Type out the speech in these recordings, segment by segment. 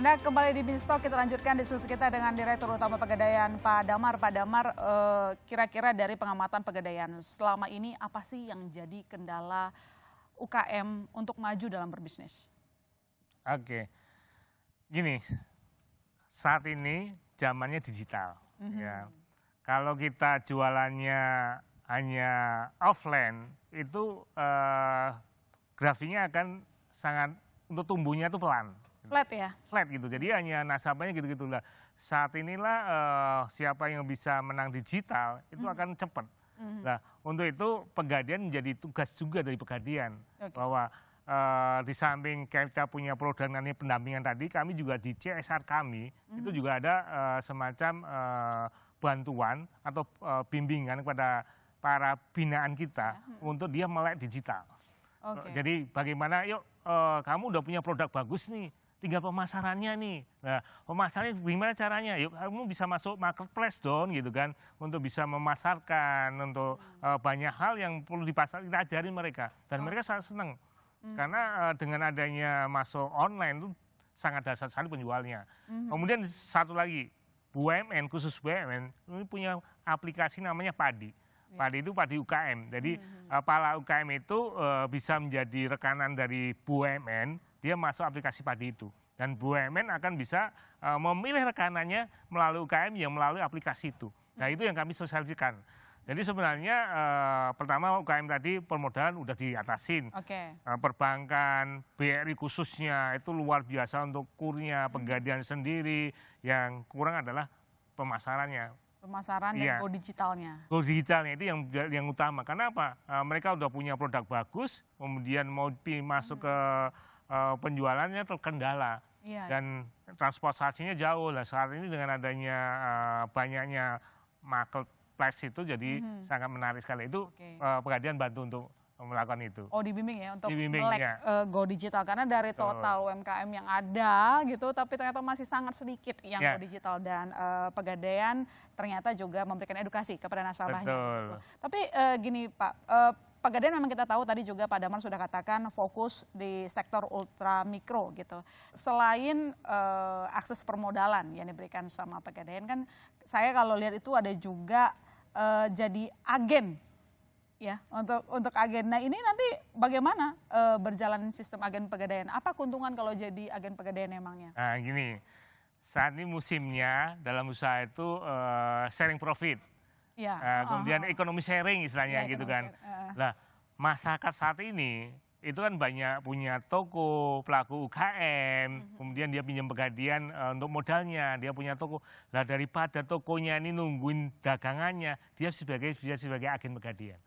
Anda kembali di Beanstalk, kita lanjutkan diskusi kita dengan Direktur Utama Pegadaian Pak Damar. Pak Damar, kira-kira dari pengamatan Pegadaian, selama ini apa sih yang jadi kendala UKM untuk maju dalam berbisnis? Oke, gini, saat ini zamannya digital. Ya. Kalau kita jualannya hanya offline, itu grafiknya akan sangat, untuk tumbuhnya itu pelan. Flat ya? Flat gitu, jadi hanya nasabahnya gitu-gitu lah. Saat inilah siapa yang bisa menang digital itu akan cepat. Nah, untuk itu Pegadaian menjadi tugas juga dari Pegadaian. Bahwa di samping kita punya program namanya pendampingan tadi, kami juga di CSR kami, itu juga ada semacam bantuan atau bimbingan kepada para binaan kita untuk dia melek digital. Jadi bagaimana, yuk kamu udah punya produk bagus nih, tinggal pemasarannya nih. Nah, pemasarannya gimana caranya? Yuk kamu bisa masuk marketplace dong gitu kan, untuk bisa memasarkan, untuk banyak hal yang perlu dipasar, kita ajarin mereka. Dan mereka sangat senang. Karena dengan adanya masuk online itu sangat dasar sekali penjualnya. Kemudian satu lagi, BUMN, khusus BUMN, ini punya aplikasi namanya Padi. Padi itu Padi UKM. Jadi para UKM itu bisa menjadi rekanan dari BUMN, dia masuk aplikasi Padi itu. Dan BUMN akan bisa memilih rekanannya melalui UKM yang melalui aplikasi itu. Nah, itu yang kami sosialisasikan. Jadi sebenarnya pertama UKM tadi permodalan udah diatasin. Perbankan, BRI khususnya itu luar biasa untuk kurnya, Pegadaian sendiri. Yang kurang adalah pemasarannya. Pemasaran dan go digitalnya. Go digitalnya itu yang utama. Karena apa? Mereka udah punya produk bagus, kemudian mau masuk ke penjualannya terkendala. Dan transportasinya jauh lah. Saat ini dengan adanya banyaknya marketplace itu jadi sangat menarik sekali. Itu Pegadaian bantu untuk melakukan itu. Oh, dibimbing ya untuk melek go digital, karena dari total UMKM yang ada gitu, tapi ternyata masih sangat sedikit yang go digital, dan Pegadaian ternyata juga memberikan edukasi kepada nasabahnya. Gitu. Tapi gini Pak, Pegadaian memang kita tahu tadi juga Pak Damar sudah katakan fokus di sektor ultra mikro gitu. Selain akses permodalan yang diberikan sama Pegadaian, kan saya kalau lihat itu ada juga jadi agen. Ya, untuk agen. Nah, ini nanti bagaimana berjalan sistem agen Pegadaian? Apa keuntungan kalau jadi agen Pegadaian emangnya? Nah, gini, saat ini musimnya dalam usaha itu sharing profit. Kemudian ekonomi sharing istilahnya gitu kan. Nah, masyarakat saat ini itu kan banyak punya toko, pelaku UKM, kemudian dia pinjam Pegadaian untuk modalnya, dia punya toko. Nah, daripada tokonya ini nungguin dagangannya, dia sebagai agen Pegadaian.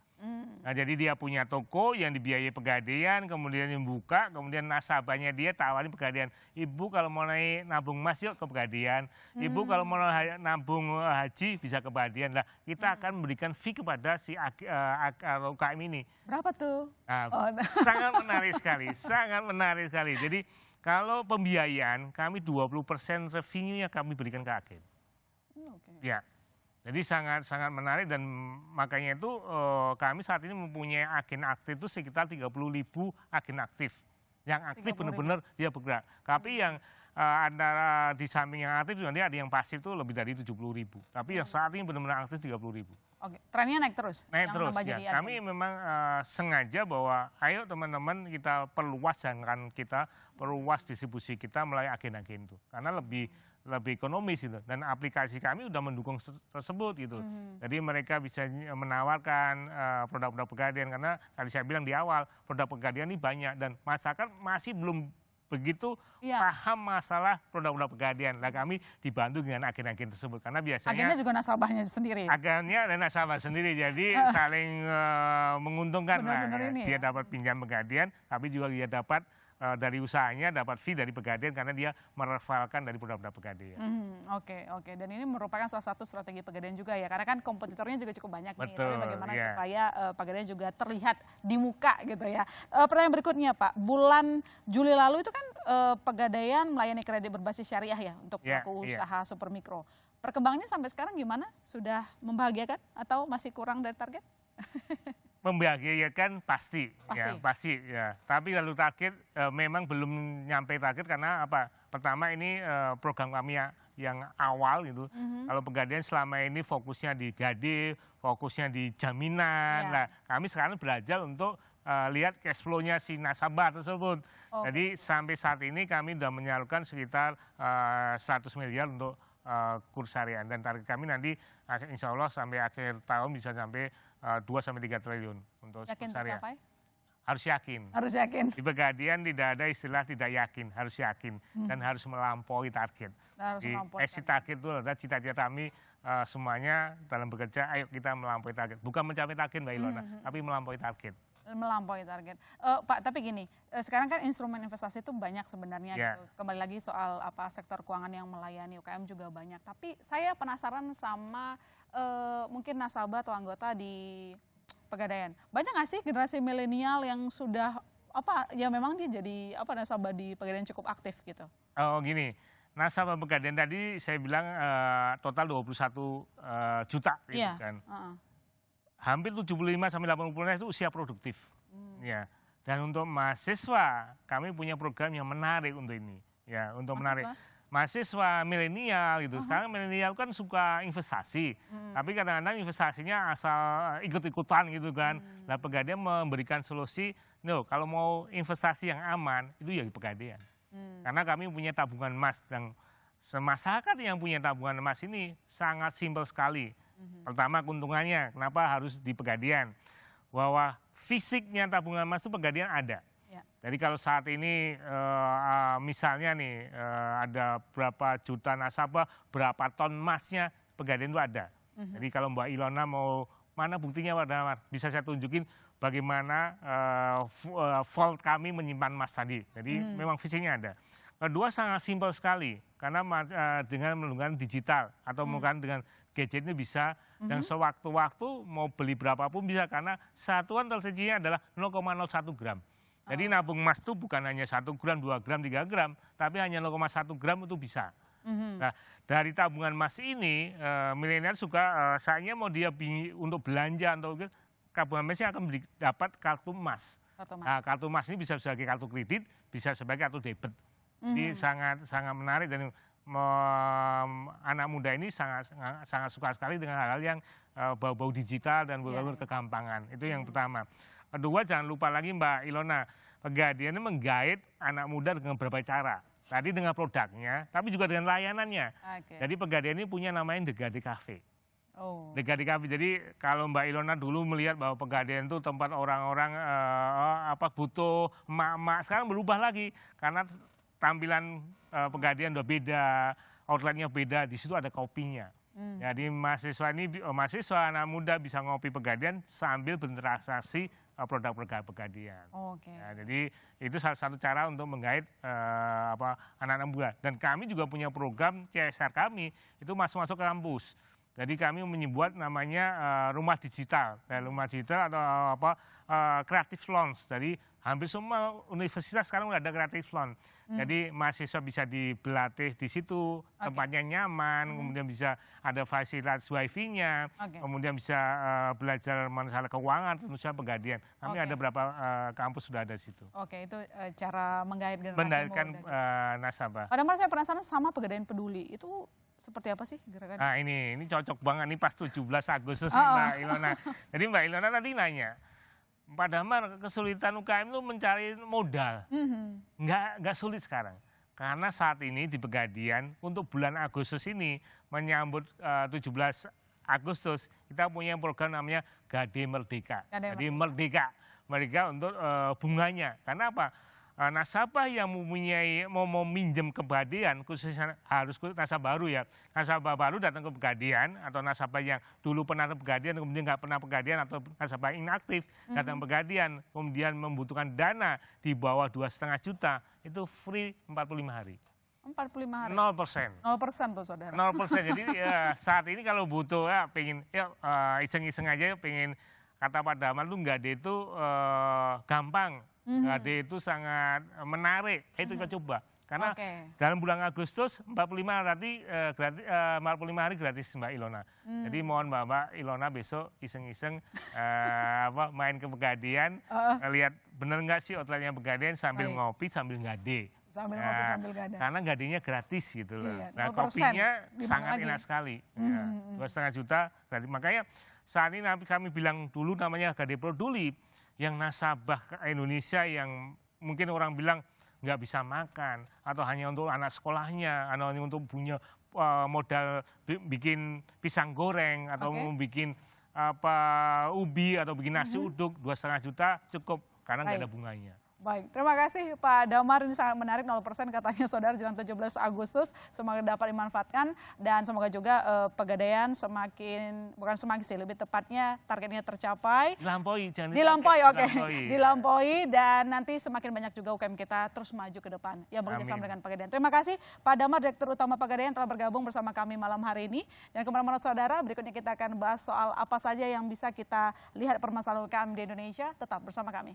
Nah, jadi dia punya toko yang dibiayai Pegadaian, kemudian yang buka, kemudian nasabahnya dia tawarin Pegadaian. Ibu kalau mau naik nabung emas yuk ke Pegadaian. Ibu kalau mau nabung haji bisa ke Pegadaian. Lah, kita akan memberikan fee kepada si UKM ini. Berapa tuh? Nah, sangat menarik sekali, sangat menarik sekali. Jadi kalau pembiayaan kami 20% revenue-nya kami berikan ke agen. Ya. Jadi sangat menarik, dan makanya itu kami saat ini mempunyai agen aktif itu sekitar 30.000 agen aktif. Yang aktif benar-benar dia bergerak. Tapi yang antara di samping yang aktif nanti ada yang pasif itu lebih dari 70.000. Tapi yang saat ini benar-benar aktif 30.000. Oke, trennya naik terus? Naik terus, ya. Kami memang sengaja bahwa ayo teman-teman kita perluas jangkauan kita, perluas distribusi kita melalui agen-agen itu. Karena lebih ekonomis itu, dan aplikasi kami udah mendukung tersebut gitu. Jadi mereka bisa menawarkan produk-produk Pegadaian, karena tadi saya bilang di awal produk Pegadaian ini banyak dan masyarakat masih belum begitu paham masalah produk-produk Pegadaian. Nah, kami dibantu dengan agen-agen tersebut, karena biasanya agennya juga nasabahnya sendiri. Agennya dan nasabah sendiri, jadi saling menguntungkan lah. Dia dapat pinjam Pegadaian, tapi juga dia dapat dari usahanya dapat fee dari Pegadaian karena dia merevalkan dari produk-produk Pegadaian. Oke. Dan ini merupakan salah satu strategi Pegadaian juga ya, karena kan kompetitornya juga cukup banyak nih. Betul, tapi bagaimana supaya Pegadaian juga terlihat di muka gitu ya. Pertanyaan berikutnya Pak, bulan Juli lalu itu kan Pegadaian melayani kredit berbasis syariah ya untuk pelaku usaha super mikro. Perkembangannya sampai sekarang gimana? Sudah membahagiakan atau masih kurang dari target? Membahagiakan pasti ya. Tapi kalau target memang belum nyampe target karena apa? pertama ini program kami yang awal gitu. Kalau Pegadaian selama ini fokusnya di Gade, fokusnya di jaminan. Nah, kami sekarang belajar untuk lihat cash flow-nya si nasabah tersebut. Jadi sampai saat ini kami sudah menyalurkan sekitar 100 miliar untuk kurs harian. Dan target kami nanti insya Allah sampai akhir tahun bisa sampai 2-3 triliun untuk kurs harian. Tercapai? Harus yakin. Harus yakin. Di Pegadaian tidak ada istilah tidak yakin, harus yakin dan harus melampaui target. Di exit target itu adalah cita-cita kami semuanya dalam bekerja, ayo kita melampaui target. Bukan mencapai target Mbak Ilona, tapi melampaui target. Melampaui target. Pak, tapi gini, sekarang kan instrumen investasi itu banyak sebenarnya gitu. Kembali lagi soal sektor keuangan yang melayani UKM juga banyak. Tapi saya penasaran sama mungkin nasabah atau anggota di Pegadaian. Banyak nggak sih generasi milenial yang sudah ya memang dia jadi nasabah di Pegadaian cukup aktif gitu? Oh gini, nasabah Pegadaian tadi saya bilang total 21 juta gitu kan. Hampir 75-80% itu usia produktif. Ya. Dan untuk mahasiswa kami punya program yang menarik untuk ini. Ya, untuk menarik. Mahasiswa milenial gitu. Sekarang milenial kan suka investasi, tapi kadang-kadang investasinya asal ikut-ikutan gitu kan. Nah, Pegadaian memberikan solusi, kalau mau investasi yang aman itu ya di Pegadaian. Karena kami punya tabungan emas dan masyarakat yang punya tabungan emas ini sangat simpel sekali. Pertama keuntungannya, kenapa harus di Pegadaian? Bahwa fisiknya tabungan emas itu Pegadaian ada. Jadi kalau saat ini misalnya nih ada berapa juta nasabah, berapa ton emasnya Pegadaian itu ada. Jadi kalau Mbak Ilona mau mana buktinya bisa saya tunjukin bagaimana vault kami menyimpan emas tadi. Jadi memang fisiknya ada. Kedua sangat simpel sekali karena dengan menggunakan digital atau menggunakan dengan gadget ini bisa dan sewaktu-waktu mau beli berapapun bisa karena satuan tersedia adalah 0,01 gram. Jadi nabung emas itu bukan hanya 1 gram, 2 gram, 3 gram, tapi hanya 0,1 gram itu bisa. Nah, dari tabungan emas ini, milenial suka, sayangnya mau dia untuk belanja, atau tabungan emasnya akan dapat kartu emas. Nah, kartu emas ini bisa sebagai kartu kredit, bisa sebagai kartu debit. Jadi sangat menarik dan anak muda ini sangat suka sekali dengan hal-hal yang bau-bau digital dan bau-bau kegampangan. Itu yang pertama. Kedua, jangan lupa lagi Mbak Ilona, Pegadaian ini menggait anak muda dengan berbagai cara. Tadi dengan produknya, tapi juga dengan layanannya. Jadi Pegadaian ini punya namanya The Gade Cafe. The Gade Cafe. Jadi kalau Mbak Ilona dulu melihat bahwa Pegadaian itu tempat orang-orang butuh emak-emak, sekarang berubah lagi karena tampilan Pegadaian udah beda, outletnya beda. Di situ ada kopinya. Jadi mahasiswa anak muda bisa ngopi Pegadaian sambil berinteraksi produk-produk Pegadaian. Nah, jadi itu salah satu cara untuk menggait anak-anak muda. Dan kami juga punya program CSR kami itu masuk ke kampus. Jadi kami membuat namanya rumah digital, rumah digital atau creative lounge. Jadi hampir semua universitas sekarang udah ada creative lounge. Jadi mahasiswa bisa dilatih di situ, tempatnya nyaman, kemudian bisa ada fasilitas wifi-nya, kemudian bisa belajar masalah keuangan, tentu saja Pegadaian. Kami ada beberapa kampus sudah ada di situ. Itu cara menggait generasi muda. Nasabah. Padahal saya penasaran sama Pegadaian Peduli, itu seperti apa sih gerakan? Nah ini cocok banget nih pas 17 Agustus Mbak Ilona. Jadi Mbak Ilona tadi nanya, padahal kesulitan UKM itu mencari modal. Nggak sulit sekarang. Karena saat ini di Pegadaian untuk bulan Agustus ini menyambut 17 Agustus kita punya program namanya Gade Merdeka. Jadi Merdeka untuk bunganya. Karena apa? Nasabah yang mau minjem ke Pegadaian, khususnya harus nasabah baru ya. Nasabah baru datang ke Pegadaian atau nasabah yang dulu pernah ke Pegadaian kemudian nggak pernah Pegadaian atau nasabah inaktif datang ke Pegadaian kemudian membutuhkan dana di bawah 2,5 juta itu free 45 hari. 45 hari? 0%. 0% tuh saudara. 0%. Jadi saat ini kalau butuh pengen iseng-iseng aja pengen kata Pak Daman tuh Gade itu gampang. Gade itu sangat menarik, itu kita coba. Karena dalam bulan Agustus 45 hari gratis Mbak Ilona. Jadi mohon Mbak Ilona besok iseng-iseng main ke Pegadaian, lihat bener nggak sih outletnya Pegadaian sambil ngopi sambil Gade. Sambil ngopi sambil gadai. Karena gadainya gratis gitu loh. Iya, Nah 0% kopinya sangat lagi. enak sekali. Ya, 2,5 juta gratis. Makanya saat ini kami bilang dulu namanya Gadai Produli, yang nasabah ke Indonesia yang mungkin orang bilang nggak bisa makan, atau hanya untuk anak sekolahnya, atau hanya untuk punya modal bikin pisang goreng, atau mau bikin ubi, atau bikin nasi uduk, 2,5 juta cukup, karena nggak ada bunganya. Baik, terima kasih Pak Damar, ini sangat menarik, 0% katanya saudara jelang 17 Agustus, semoga dapat dimanfaatkan dan semoga juga Pegadaian lebih tepatnya targetnya tercapai. Dilampaui, jangan dilampaui, oke. Dilampaui dan nanti semakin banyak juga UKM kita terus maju ke depan yang bekerjasama dengan Pegadaian. Terima kasih Pak Damar, Direktur Utama Pegadaian telah bergabung bersama kami malam hari ini. Dan kemudian saudara, berikutnya kita akan bahas soal apa saja yang bisa kita lihat permasalahan UKM di Indonesia, tetap bersama kami.